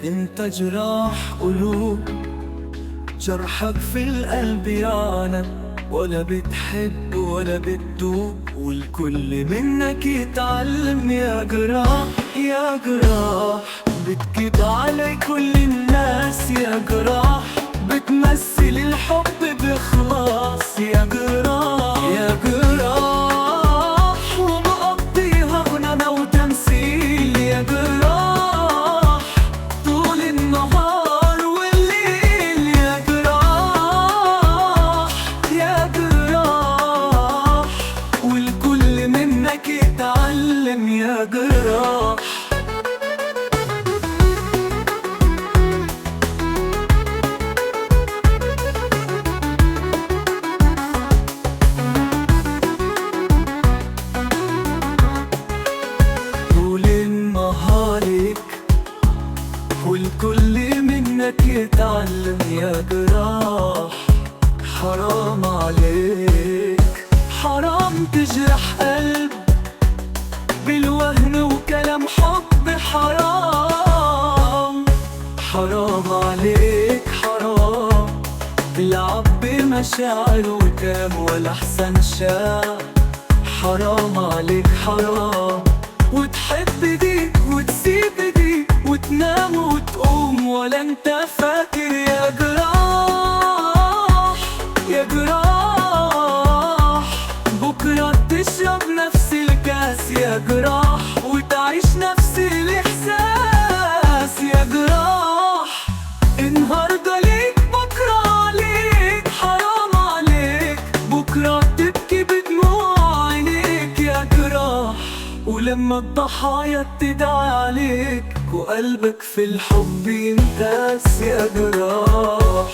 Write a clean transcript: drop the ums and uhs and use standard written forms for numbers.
انت جراح قلوب، جرحك في القلب يعلم، ولا بتحب ولا بتدوب، والكل منك يتعلم. يا جراح يا جراح، بتجيب علي كل الناس. يا جراح بتمثل الحب بإخلاص. يا جراح يا جراح، ومقضيها غنى وتمثيل. يا جراح طول النهار والليل. يا جراح يا جراح، والكل منك يتعلم. يا جراح والكل منك يتعلم. يا جراح حرام عليك، حرام تجرح قلب بالوهن وكلام حب. حرام حرام عليك، حرام تلعب بمشاعر وكام ولا احسن شاع. حرام عليك حرام، وتحب دي وتسيب دي، وتنام وتقوم ولا انت فاكر. يا جراح يا جراح، بكرة تشرب نفس الكاس. يا جراح وتعيش نفس الإحساس. يا جراح النهاردة ليك بكرة عليك. حرام عليك بكرة تبكي بدموع عينيك. يا جراح ولما الضحايا تدعي عليك، وقلبك في الحب ينتاس. يا جراح